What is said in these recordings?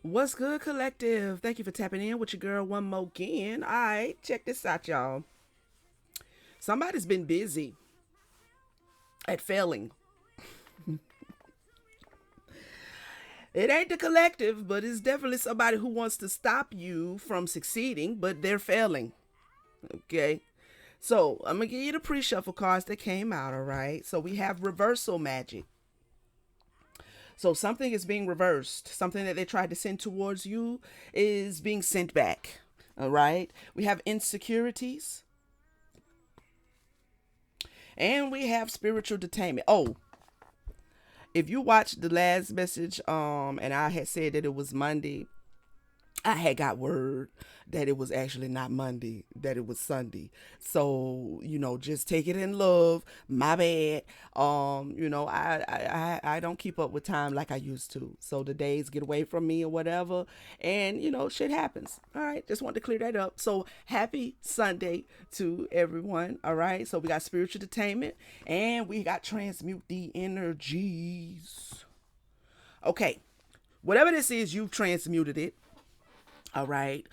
What's good, collective? Thank you for tapping in with your girl one more again. All right, check this out, y'all. Somebody's been busy at failing. It ain't the collective, but it's definitely somebody who wants to stop you from succeeding, but they're failing. Okay. So I'm gonna give you the pre-shuffle cards that came out, all right? So we have reversal magic. So something is being reversed. Something that they tried to send towards you is being sent back. All right. We have insecurities. And we have spiritual detainment. Oh, if you watched the last message, and I had said that it was Monday, I had got word that it was actually not Monday, that it was Sunday. So, just take it in love. My bad. I don't keep up with time like I used to. So the days get away from me or whatever. And, shit happens. All right. Just wanted to clear that up. So happy Sunday to everyone. All right. So we got spiritual detainment and we got transmute the energies. Okay. Whatever this is, you've transmuted it. All right.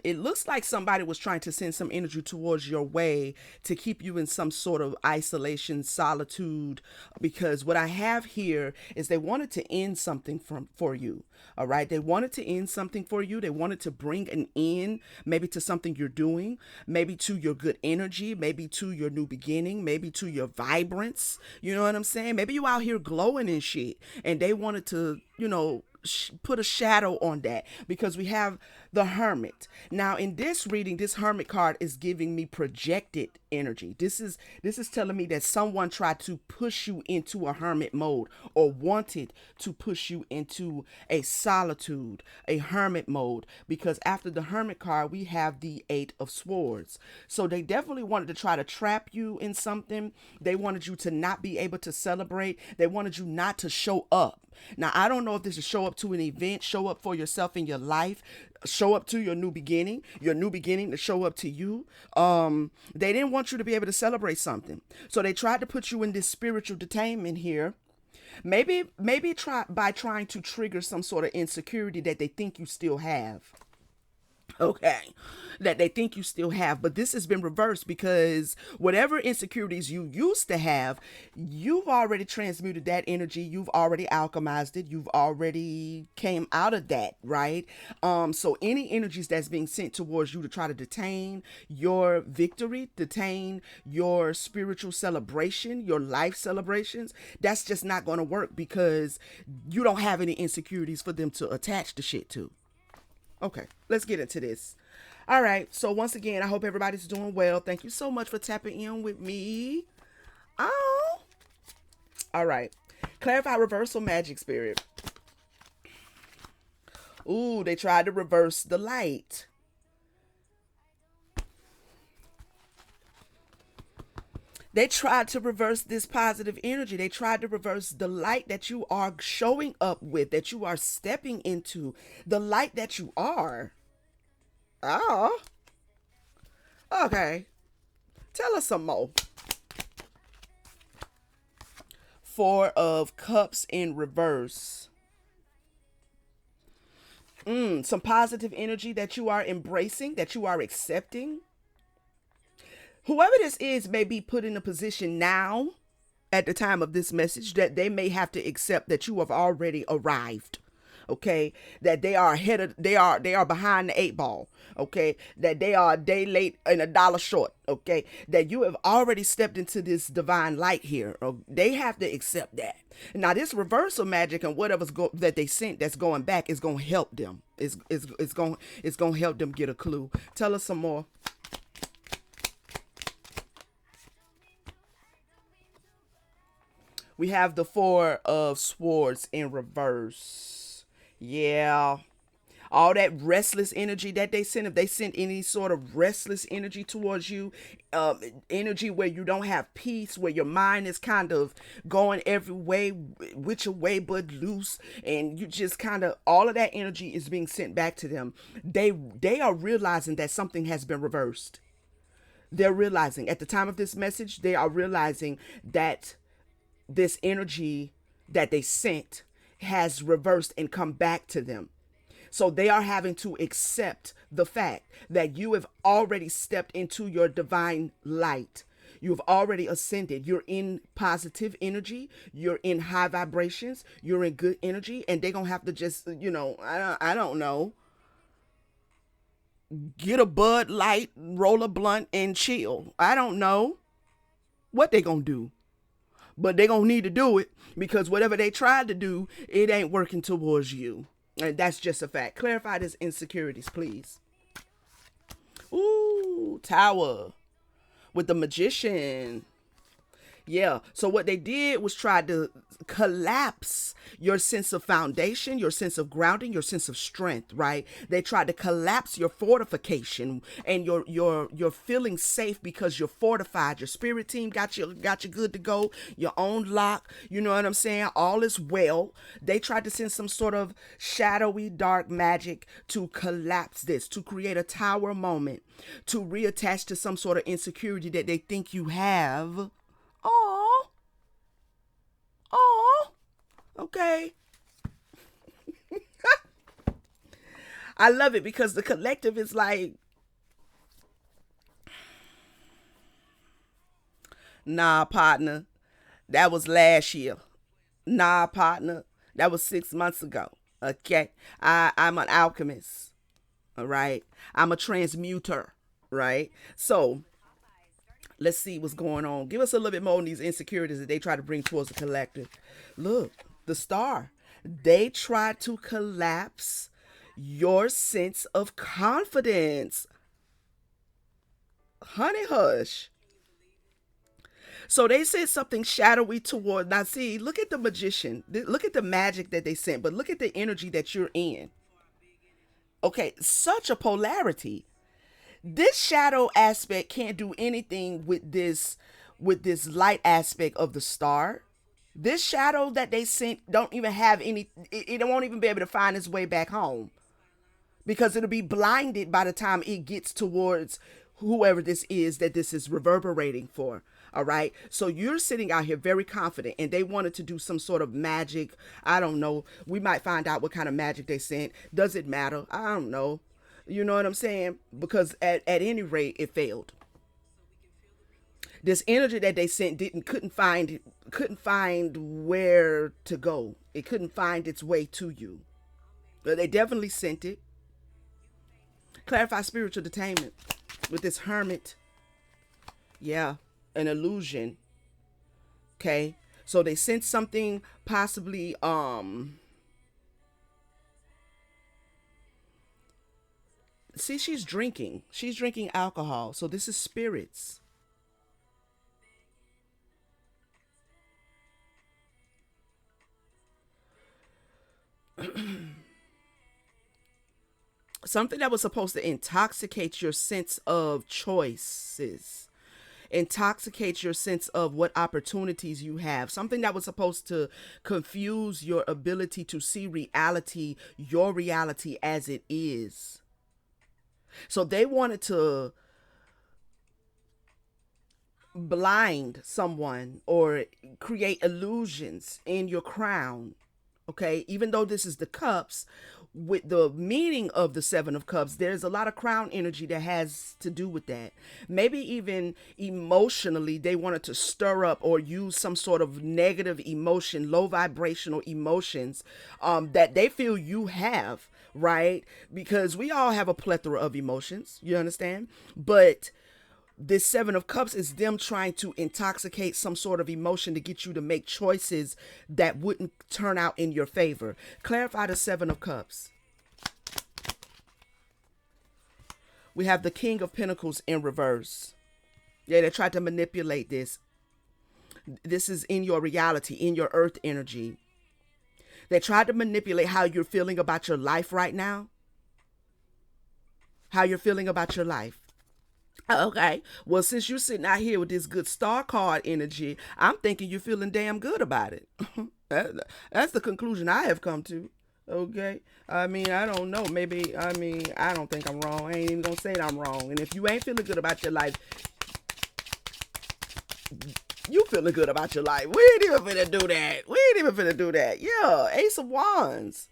It looks like somebody was trying to send some energy towards your way to keep you in some sort of isolation, solitude, because what I have here is they wanted to end something for you. All right. They wanted to end something for you. They wanted to bring an end, maybe to something you're doing, maybe to your good energy, maybe to your new beginning, maybe to your vibrance. You know what I'm saying? Maybe you out here glowing and shit, and they wanted to, put a shadow on that because we have the hermit. Now in this reading, this hermit card is giving me projected energy. This is telling me that someone tried to push you into a hermit mode or wanted to push you into a solitude, a hermit mode, because after the hermit card we have the 8 of Swords. So they definitely wanted to try to trap you in something. They wanted you to not be able to celebrate. They wanted you not to show up. Now, I don't know if this is show up to an event, show up for yourself in your life, show up to your new beginning to show up to you. They didn't want you to be able to celebrate something. So they tried to put you in this spiritual detainment here. Maybe try by trying to trigger some sort of insecurity that they think you still have. Okay, that they think you still have, but this has been reversed because whatever insecurities you used to have, you've already transmuted that energy, you've already alchemized it, you've already came out of that, right? So any energies that's being sent towards you to try to detain your victory, detain your spiritual celebration, your life celebrations, that's just not going to work because you don't have any insecurities for them to attach the shit to. Okay, let's get into this. All right, so once again, I hope everybody's doing well. Thank you so much for tapping in with me. Oh, all right. Clarify reversal magic spirit. Ooh, they tried to reverse the light. They tried to reverse this positive energy. They tried to reverse the light that you are showing up with, that you are stepping into, the light that you are. Oh, okay. Tell us some more. 4 of Cups in reverse. Some positive energy that you are embracing, that you are accepting. Whoever this is may be put in a position now at the time of this message that they may have to accept that you have already arrived. Okay, that they are ahead of, they are behind the 8 ball. Okay, that they are a day late and a dollar short. Okay, that you have already stepped into this divine light here. They have to accept that. Now this reversal magic and that they sent that's going back is going to help them. It's going to help them get a clue. Tell us some more. We have the 4 of Swords in reverse. Yeah. All that restless energy that they sent, if they sent any sort of restless energy towards you, energy where you don't have peace, where your mind is kind of going every way, which way but loose, and you just kind of, all of that energy is being sent back to them. They are realizing that something has been reversed. They're realizing at the time of this message, they are realizing that this energy that they sent has reversed and come back to them. So they are having to accept the fact that you have already stepped into your divine light. You've already ascended. You're in positive energy. You're in high vibrations. You're in good energy. And they're going to have to just, I don't know, get a Bud Light, roll a blunt, and chill. I don't know what they going to do. But they going to need to do it because whatever they tried to do, it ain't working towards you. And that's just a fact. Clarify this insecurities, please. Ooh, Tower with the Magician. Yeah. So what they did was try to collapse your sense of foundation, your sense of grounding, your sense of strength, right? They tried to collapse your fortification and your feeling safe because you're fortified. Your spirit team got you good to go. Your own lock, you know what I'm saying? All is well. They tried to send some sort of shadowy dark magic to collapse this, to create a tower moment, to reattach to some sort of insecurity that they think you have. Oh, okay. I love it because the collective is like, nah, partner, that was last year. Nah, partner, that was 6 months ago. Okay, I'm an alchemist. All right, I'm a transmuter. Right, so let's see what's going on. Give us a little bit more on these insecurities that they try to bring towards the collective. Look, the star. They try to collapse your sense of confidence. Honey, hush. So they said something shadowy toward. Now, see, look at the magician. Look at the magic that they sent, but look at the energy that you're in. Okay, such a polarity. This shadow aspect can't do anything with this light aspect of the star. This shadow that they sent don't even have any, it won't even be able to find its way back home because it'll be blinded by the time it gets towards whoever this is that this is reverberating for. All right. So you're sitting out here very confident and they wanted to do some sort of magic. I don't know. We might find out what kind of magic they sent. Does it matter? I don't know. You know what I'm saying? Because at any rate, it failed. This energy that they sent couldn't find where to go. It couldn't find its way to you. But they definitely sent it. Clarify spiritual detainment with this hermit. Yeah, an illusion. Okay. So they sent something possibly see, she's drinking. She's drinking alcohol. So this is spirits. Something that was supposed to intoxicate your sense of choices, intoxicate your sense of what opportunities you have, something that was supposed to confuse your ability to see reality, your reality as it is. So they wanted to blind someone or create illusions in your crown. Okay, even though this is the cups, with the meaning of the seven of cups, there's a lot of crown energy that has to do with that. Maybe even emotionally they wanted to stir up or use some sort of negative emotion, low vibrational emotions, that they feel you have, right? Because we all have a plethora of emotions, you understand? But this seven of cups is them trying to intoxicate some sort of emotion to get you to make choices that wouldn't turn out in your favor. Clarify the seven of cups. We have the king of pentacles in reverse. Yeah, they tried to manipulate this. This is in your reality, in your earth energy. They tried to manipulate how you're feeling about your life right now. How you're feeling about your life. Okay. Well, since you're sitting out here with this good star card energy, I'm thinking you're feeling damn good about it. That's the conclusion I have come to. Okay. I mean, I don't know. Maybe, I don't think I'm wrong. I ain't even gonna say that I'm wrong. And if you ain't feeling good about your life, you feeling good about your life. We ain't even finna do that. We ain't even finna do that. Yeah. Ace of Wands.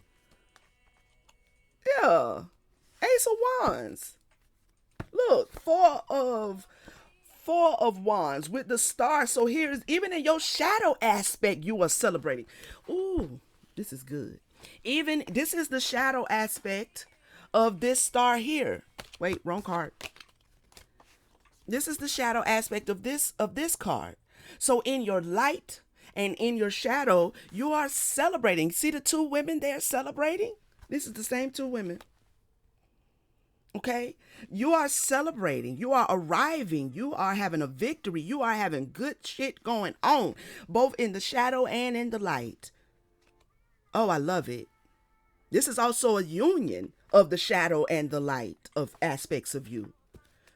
Yeah. Ace of Wands. Look, four of wands with the star. So here's, even in your shadow aspect, you are celebrating. Ooh, this is good. Even this is the shadow aspect of this star here. Wait, wrong card. This is the shadow aspect of this card. So in your light and in your shadow, you are celebrating. See the two women there celebrating? This is the same two women. Okay? You are celebrating. You are arriving. You are having a victory. You are having good shit going on, both in the shadow and in the light. Oh, I love it. This is also a union of the shadow and the light of aspects of you.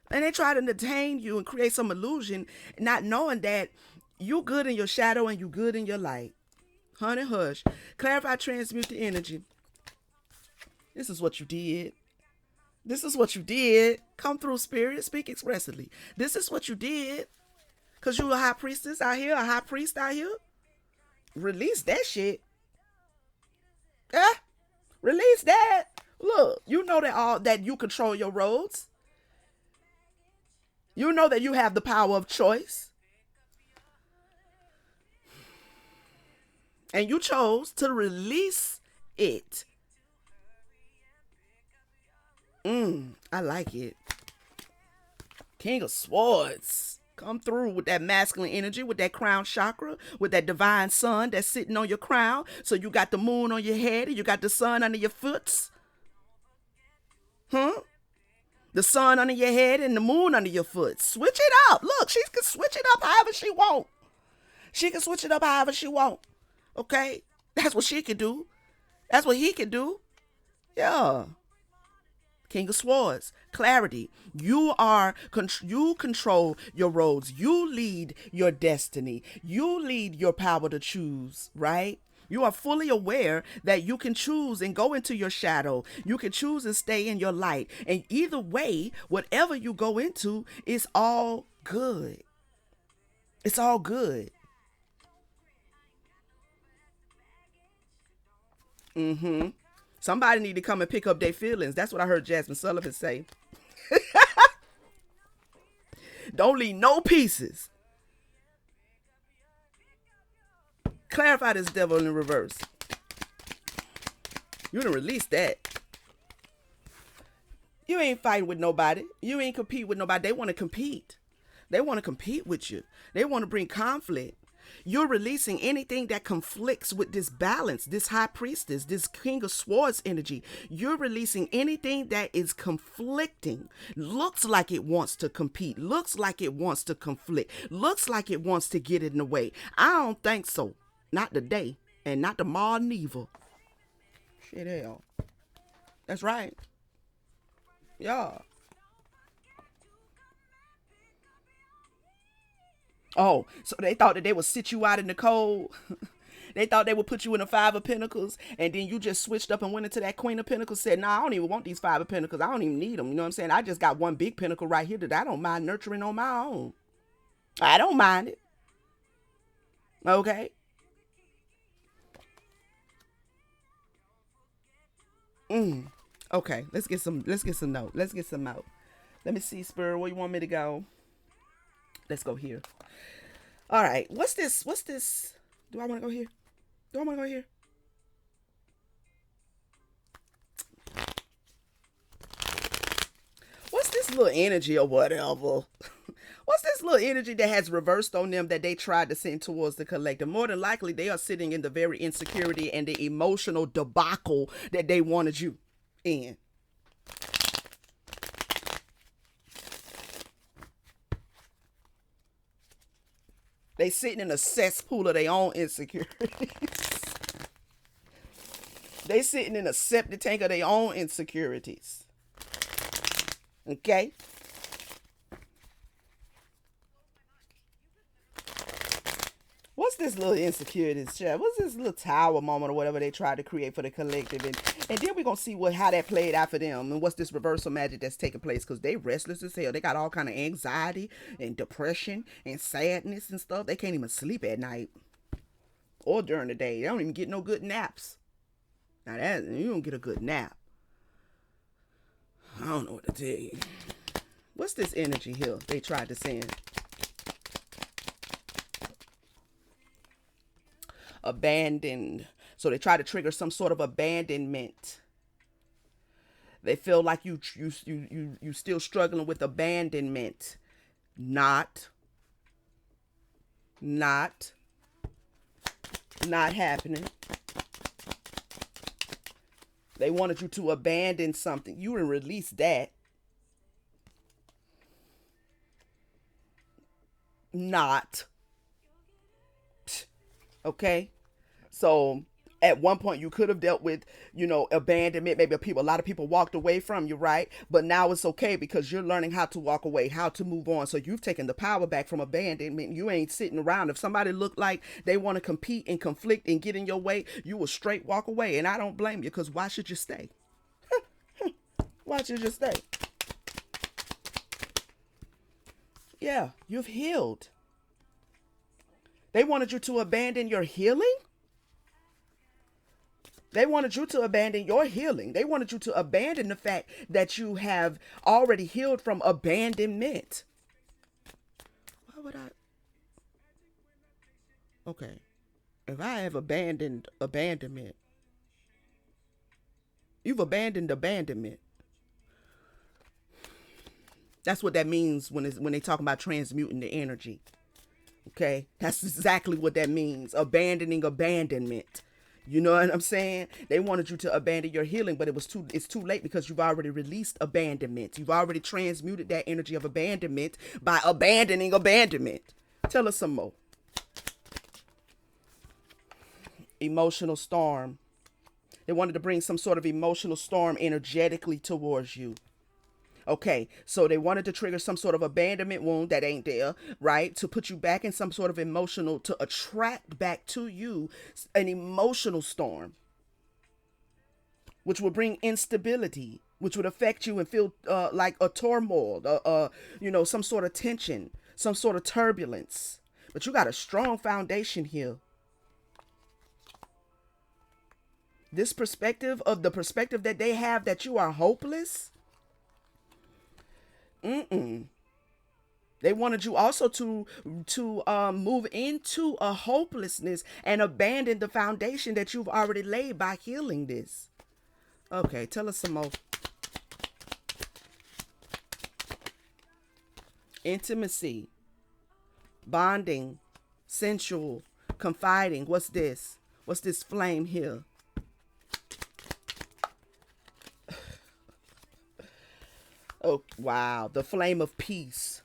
And they try to detain you and create some illusion, not knowing that you good in your shadow and you good in your light. Honey, hush. Clarify, transmute the energy. This is what you did. This is what you did. Come through, spirit. Speak expressly. This is what you did. Because you a high priestess out here, a high priest out here. Release that shit. Release that. Look, you know that you control your roads. You know that you have the power of choice. And you chose to release it. I like it. King of Swords. Come through with that masculine energy, with that crown chakra, with that divine sun that's sitting on your crown. So you got the moon on your head and you got the sun under your foots. The sun under your head and the moon under your foot. Switch it up. Look, she can switch it up however she want. She can switch it up however she want. Okay? That's what she can do. That's what he can do. Yeah. King of Swords. Clarity. You control your roads. You lead your destiny. You lead your power to choose, right? You are fully aware that you can choose and go into your shadow. You can choose and stay in your light. And either way, whatever you go into, it's all good. It's all good. Somebody need to come and pick up their feelings. That's what I heard Jasmine Sullivan say. Don't leave no pieces. Clarify this devil in reverse. You done release that. You ain't fighting with nobody. You ain't compete with nobody. They want to compete. They want to compete with you. They want to bring conflict. You're releasing anything that conflicts with this balance, this high priestess, this king of swords energy. You're releasing anything that is conflicting. Looks like it wants to compete. Looks like it wants to conflict. Looks like it wants to get in the way. I don't think so. Not today. And not tomorrow neither. Shit, hell. That's right. Yeah. Oh, so they thought that they would sit you out in the cold. They thought they would put you in a Five of Pentacles, and then you just switched up and went into that Queen of Pentacles, said, nah, I don't even want these Five of Pentacles. I don't even need them. You know what I'm saying? I just got one big pentacle right here that I don't mind nurturing on my own. I don't mind it. Okay? Okay, let's get some note. Let's get some out. Let me see, Spirit, where you want me to go? Let's go here. All right, what's this? Do I want to go here? What's this little energy or whatever? What's this little energy that has reversed on them that they tried to send towards the collective? More than likely, they are sitting in the very insecurity and the emotional debacle that they wanted you in. They sitting in a cesspool of their own insecurities. They sitting in a septic tank of their own insecurities. Okay? What's this little insecurities, chat? What's this little tower moment or whatever they tried to create for the collective? And then we're going to see how that played out for them. And what's this reversal magic that's taking place? Because they restless as hell. They got all kind of anxiety and depression and sadness and stuff. They can't even sleep at night or during the day. They don't even get no good naps. Now that you don't get a good nap. I don't know what to tell you. What's this energy here they tried to send? Abandoned. So they try to trigger some sort of abandonment. They feel like you still struggling with abandonment. Not happening. They wanted you to abandon something. You didn't release that. Not. Okay. So at one point you could have dealt with, abandonment. Maybe a lot of people walked away from you, right? But now it's okay because you're learning how to walk away, how to move on. So you've taken the power back from abandonment. You ain't sitting around. If somebody look like they want to compete and conflict and get in your way, you will straight walk away. And I don't blame you, because why should you stay? Why should you stay? Yeah, you've healed. They wanted you to abandon your healing. They wanted you to abandon your healing. They wanted you to abandon the fact that you have already healed from abandonment. Why would I? Okay. If I have abandoned abandonment, you've abandoned abandonment. That's what that means when they talk about transmuting the energy. Okay? That's exactly what that means. Abandoning abandonment. You know what I'm saying? They wanted you to abandon your healing, but it's too late, because you've already released abandonment. You've already transmuted that energy of abandonment by abandoning abandonment. Tell us some more. Emotional storm. They wanted to bring some sort of emotional storm energetically towards you. Okay, so they wanted to trigger some sort of abandonment wound that ain't there, right? To put you back in some sort of emotional, to attract back to you an emotional storm, which will bring instability, which would affect you and feel like a turmoil, some sort of tension, some sort of turbulence. But you got a strong foundation here. This perspective of the perspective that they have that you are hopeless. They wanted you also to move into a hopelessness and abandon the foundation that you've already laid by healing this. Okay, tell us some more. Intimacy, bonding, sensual, confiding. What's this? What's this flame here? Oh, wow. The flame of peace.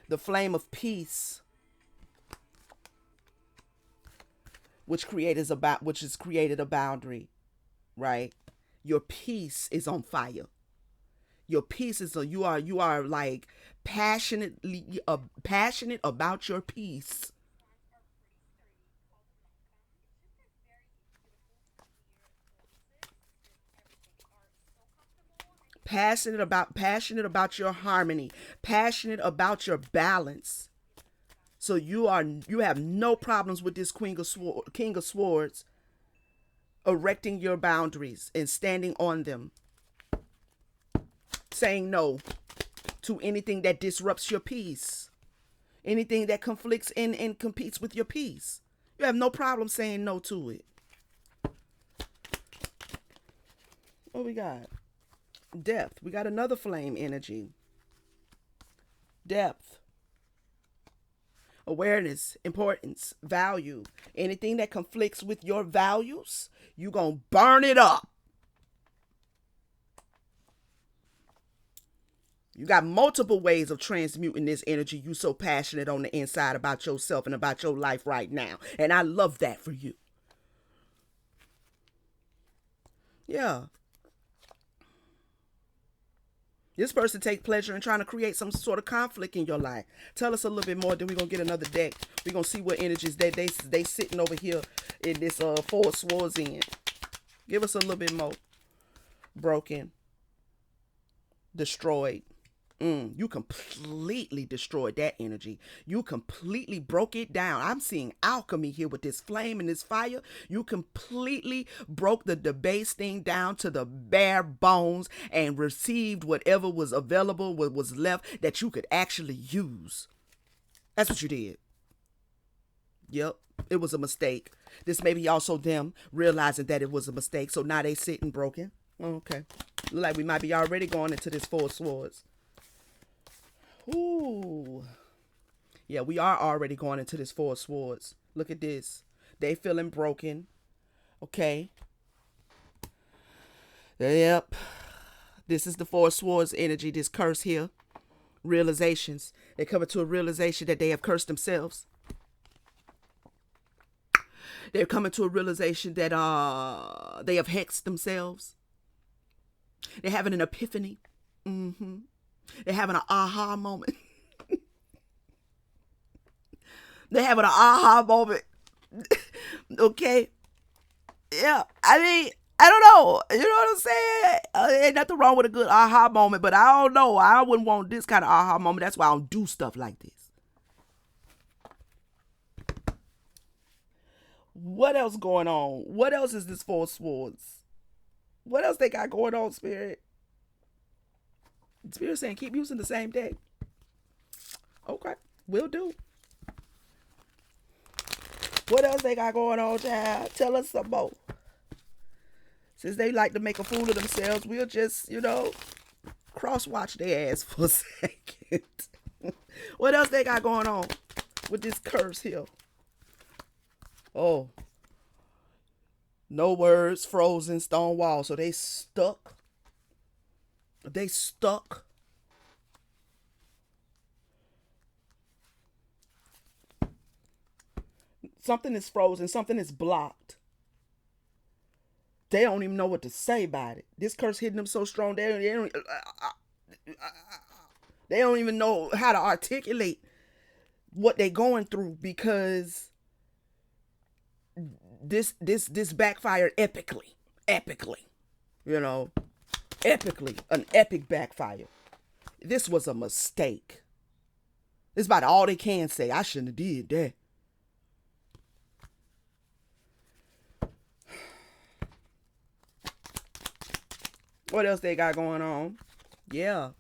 The flame of peace. Which has created a boundary, right? Your peace is on fire. Your peace is you are like passionate about your peace. Passionate about your harmony, passionate about your balance. So you have no problems with this King of Swords erecting your boundaries and standing on them. Saying no to anything that disrupts your peace. Anything that conflicts and competes with your peace. You have no problem saying no to it. What we got? Depth. We got another flame energy. Depth. Awareness, importance, value. Anything that conflicts with your values, you gonna burn it up. You got multiple ways of transmuting this energy. You so passionate on the inside about yourself and about your life right now. And I love that for you. Yeah. This person take pleasure in trying to create some sort of conflict in your life. Tell us a little bit more, then we're going to get another deck. We're going to see what energies they sitting over here in this Four of Swords in. Give us a little bit more. Broken. Destroyed. You completely destroyed that energy. You completely broke it down. I'm seeing alchemy here with this flame and this fire. You completely broke the debase thing down to the bare bones and received whatever was available, what was left that you could actually use. That's what you did. Yep. It was a mistake. This may be also them realizing that it was a mistake. So now they sitting broken. Okay. Look like we might be already going into this Four of Swords. Ooh. Yeah, we are already going into this Four of Swords. Look at this. They feeling broken. Okay. Yep. This is the Four of Swords energy, this curse here. Realizations. They come to a realization that they have cursed themselves. They're coming to a realization that they have hexed themselves. They're having an epiphany. They're having an aha moment. They're having an aha moment. Okay. Yeah. I mean, I don't know. You know what I'm saying? Ain't nothing wrong with a good aha moment, but I don't know. I wouldn't want this kind of aha moment. That's why I don't do stuff like this. What else going on? What else is this Four of Swords? What else they got going on, Spirit? Spirit saying keep using the same deck. Okay, will do. What else they got going on, child? Tell us some more. Since they like to make a fool of themselves, we'll just, cross-watch their ass for a second. What else they got going on with this curse here? Oh. No words, frozen, stone wall. So they stuck. They stuck. Something is frozen. Something is blocked. They don't even know what to say about it. This curse hitting them so strong, they don't even know how to articulate what they're going through, because this backfired epically. Epically. Epically. An epic backfire. This was a mistake. It's about all they can say. I shouldn't have did that. What else they got going on? Yeah.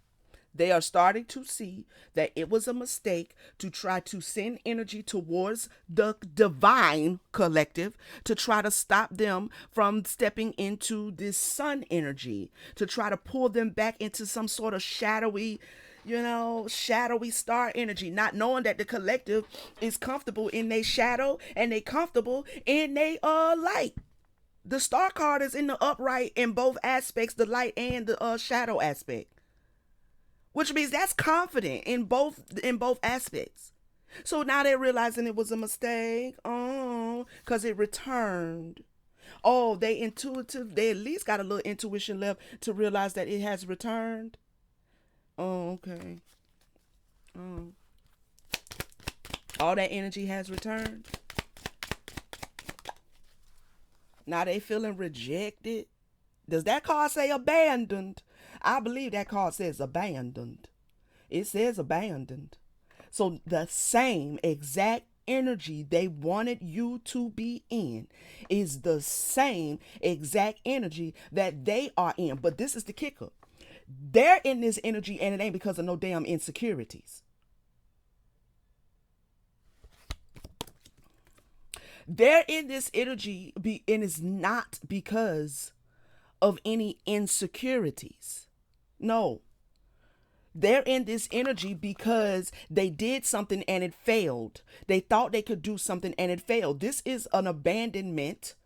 They are starting to see that it was a mistake to try to send energy towards the divine collective to try to stop them from stepping into this sun energy, to try to pull them back into some sort of shadowy star energy, not knowing that the collective is comfortable in their shadow and they comfortable in their light. The star card is in the upright in both aspects, the light and the shadow aspect, which means that's confident in both aspects. So now they're realizing it was a mistake. Oh, because it returned. Oh, they at least got a little intuition left to realize that it has returned. Oh, okay. Oh. All that energy has returned. Now they feeling rejected. Does that card say abandoned? I believe that card says abandoned. It says abandoned. So the same exact energy they wanted you to be in is the same exact energy that they are in. But this is the kicker. They're in this energy and it ain't because of no damn insecurities. They're in this energy and it's not because of any insecurities. No. They're in this energy because they did something and it failed. They thought they could do something and it failed. This is an abandonment,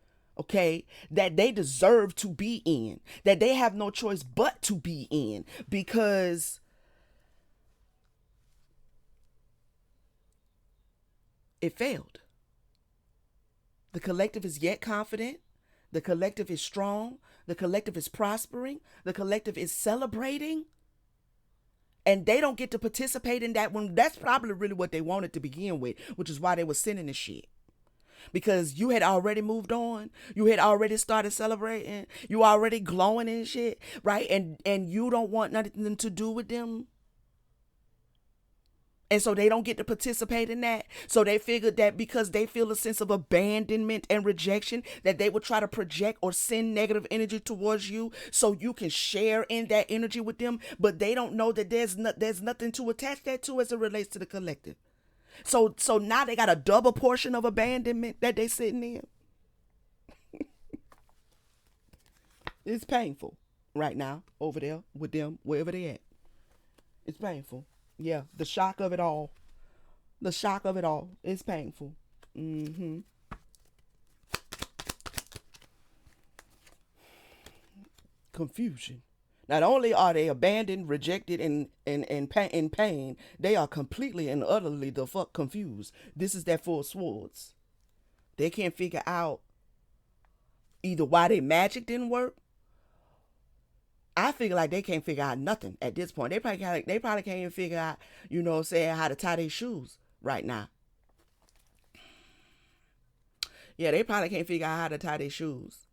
okay, that they deserve to be in, that they have no choice but to be in, because it failed. The collective is yet confident. The collective is strong. The collective is prospering. The collective is celebrating. And they don't get to participate in that when that's probably really what they wanted to begin with, which is why they were sending this shit. Because you had already moved on. You had already started celebrating. You already glowing and shit, right? And you don't want nothing to do with them. And so they don't get to participate in that. So they figured that because they feel a sense of abandonment and rejection, that they would try to project or send negative energy towards you so you can share in that energy with them. But they don't know that there's nothing to attach that to as it relates to the collective. So now they got a double portion of abandonment that they sitting in. It's painful right now over there with them, wherever they at. It's painful. Yeah, the shock of it all. The shock of it all is painful. Mm-hmm. Confusion. Not only are they abandoned, rejected, in pain, they are completely and utterly the fuck confused. This is that Four of Swords. They can't figure out either why their magic didn't work. I figure like they can't figure out nothing at this point. They probably can't even figure out, saying how to tie their shoes right now. Yeah, they probably can't figure out how to tie their shoes.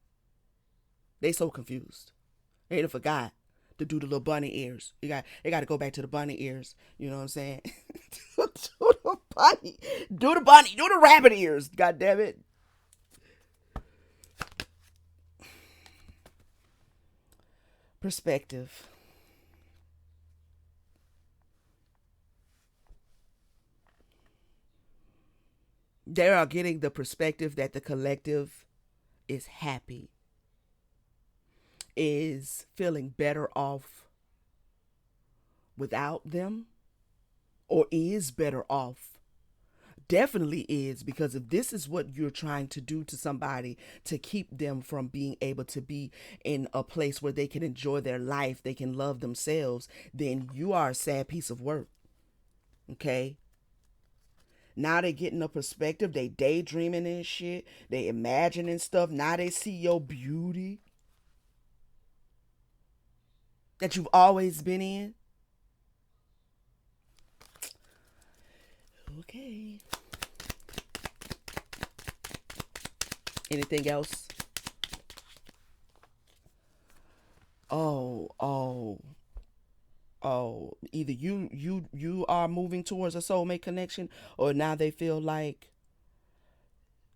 They so confused. They done forgot to do the little bunny ears. They got to go back to the bunny ears. You know what I'm saying? do the bunny, do the rabbit ears. God damn it. Perspective. They are getting the perspective that the collective is happy, is feeling better off without them, or is better off. Definitely is, because if this is what you're trying to do to somebody to keep them from being able to be in a place where they can enjoy their life, they can love themselves, then you are a sad piece of work. Okay? Now they getting a perspective, they daydreaming and shit, they imagining stuff. Now they see your beauty that you've always been in. Okay. Anything else? Oh. Either you are moving towards a soulmate connection, or now they feel like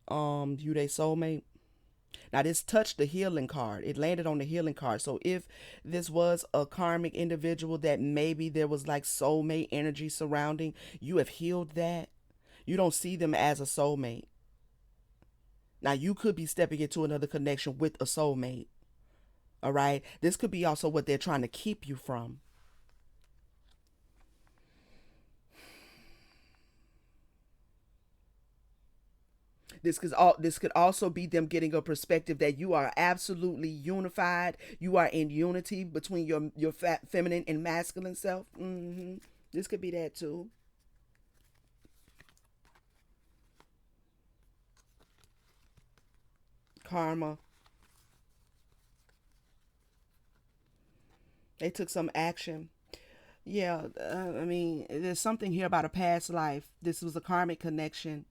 you they soulmate. Now this touched the healing card. It landed on the healing card. So if this was a karmic individual that maybe there was like soulmate energy surrounding, you have healed that. You don't see them as a soulmate. Now you could be stepping into another connection with a soulmate. All right. This could be also what they're trying to keep you from. This could also be them getting a perspective that you are absolutely unified. You are in unity between your feminine and masculine self. This could be that too. Karma. They took some action. Yeah, I mean, there's something here about a past life. This was a karmic connection.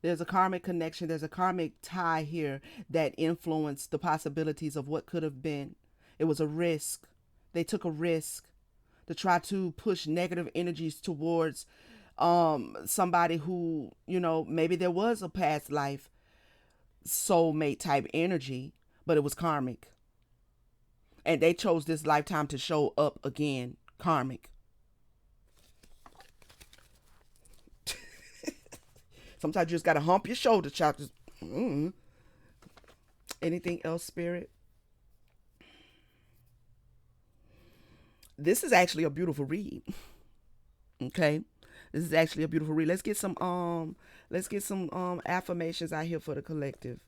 There's a karmic connection. There's a karmic tie here that influenced the possibilities of what could have been. It was a risk. They took a risk to try to push negative energies towards somebody who, maybe there was a past life soulmate type energy, but it was karmic. And they chose this lifetime to show up again, karmic. Sometimes you just gotta hump your shoulder, child. Anything else, Spirit? This is actually a beautiful read. Okay, this is actually a beautiful read. Let's get some affirmations out here for the collective.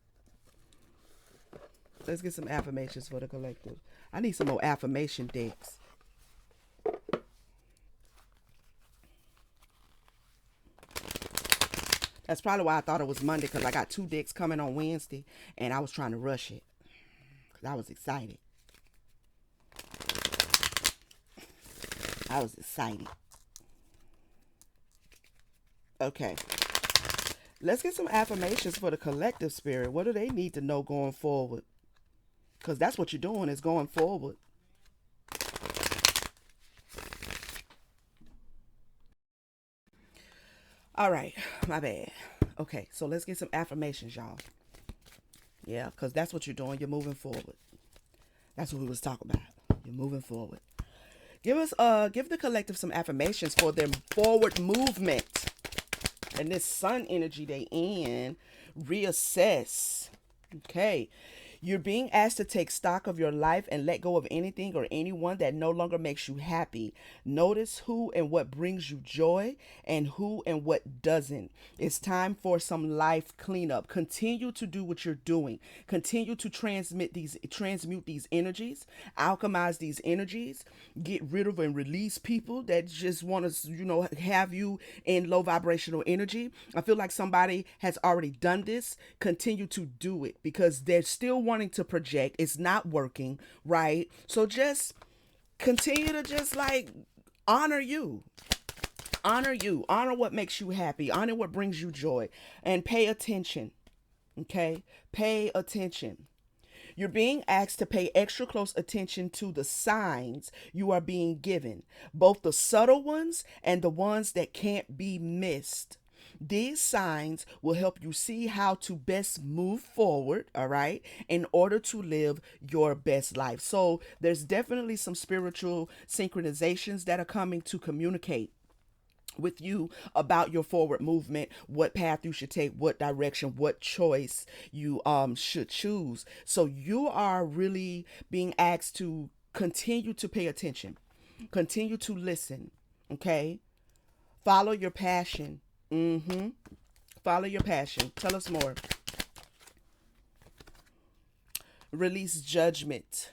Let's get some affirmations for the collective. I need some more affirmation decks. That's probably why I thought it was Monday, because I got 2 decks coming on Wednesday and I was trying to rush it because I was excited. Okay. Let's get some affirmations for the collective, Spirit. What do they need to know going forward? Because that's what you're doing, is going forward. All right, my bad. Okay, so let's get some affirmations, y'all. Yeah, because that's what you're doing. You're moving forward. That's what we was talking about. You're moving forward. Give the collective some affirmations for their forward movement. And this sun energy they in, reassess. Okay. You're being asked to take stock of your life and let go of anything or anyone that no longer makes you happy. Notice who and what brings you joy and who and what doesn't. It's time for some life cleanup. Continue to do what you're doing. Continue to transmute these energies, alchemize these energies, get rid of and release people that just want to, have you in low vibrational energy. I feel like somebody has already done this. Continue to do it because they're still wanting to project. It's not working, right? So just continue to just like honor you. Honor you. Honor what makes you happy. Honor what brings you joy. And pay attention. Okay? Pay attention. You're being asked to pay extra close attention to the signs you are being given, both the subtle ones and the ones that can't be missed. These signs will help you see how to best move forward, all right, in order to live your best life. So, there's definitely some spiritual synchronizations that are coming to communicate with you about your forward movement, what path you should take, what direction, what choice you should choose. So you are really being asked to continue to pay attention, continue to listen. Okay, follow your passion. Follow your passion. Tell us more. Release judgment.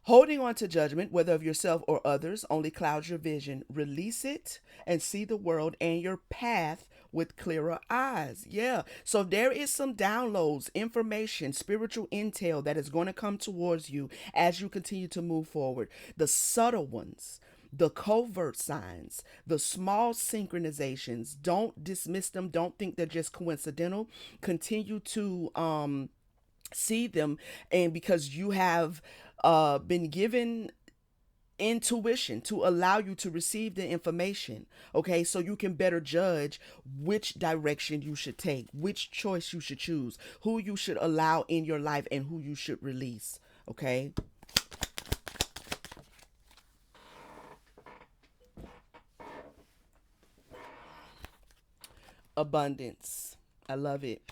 Holding on to judgment, whether of yourself or others, only clouds your vision. Release it and see the world and your path with clearer eyes. Yeah. So there is some downloads, information, spiritual intel that is going to come towards you as you continue to move forward. The subtle ones, the covert signs, the small synchronizations. Don't dismiss them. Don't think they're just coincidental. Continue to see them, and because you have been given intuition to allow you to receive the information, okay, so you can better judge which direction you should take, which choice you should choose, who you should allow in your life, and who you should release. Okay. Abundance. I love it.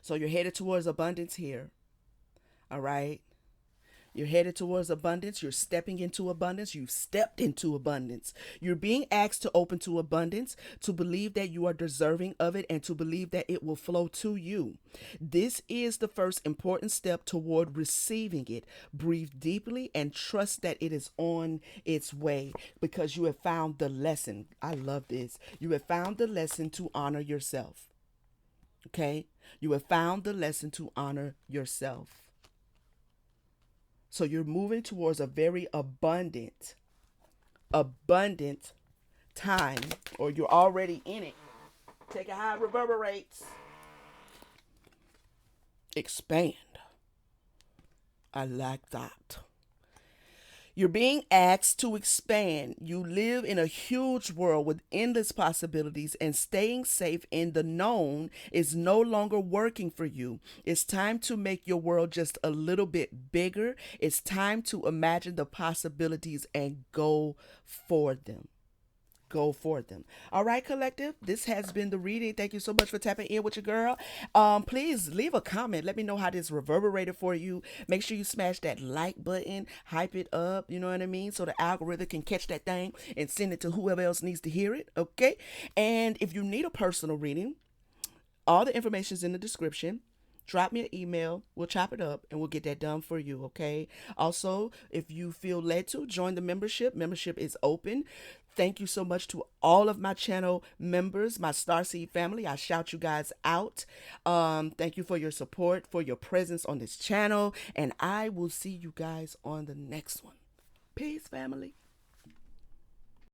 So you're headed towards abundance here. All right. You're headed towards abundance. You're stepping into abundance. You've stepped into abundance. You're being asked to open to abundance, to believe that you are deserving of it, and to believe that it will flow to you. This is the first important step toward receiving it. Breathe deeply and trust that it is on its way because you have found the lesson. I love this. You have found the lesson to honor yourself. Okay? You have found the lesson to honor yourself. So you're moving towards a very abundant time, or you're already in it. Take it how it reverberates. Expand. I like that. You're being asked to expand. You live in a huge world with endless possibilities, and staying safe in the known is no longer working for you. It's time to make your world just a little bit bigger. It's time to imagine the possibilities and go for them. Go for them. All right, collective. This has been the reading. Thank you so much for tapping in with your girl. Please leave a comment. Let me know how this reverberated for you. Make sure you smash that like button, hype it up. You know what I mean? So the algorithm can catch that thing and send it to whoever else needs to hear it. Okay. And if you need a personal reading, all the information is in the description. Drop me an email. We'll chop it up and we'll get that done for you, okay? Also, if you feel led to, join the membership. Membership is open. Thank you so much to all of my channel members, my Starseed family. I shout you guys out. Thank you for your support, for your presence on this channel. And I will see you guys on the next one. Peace, family.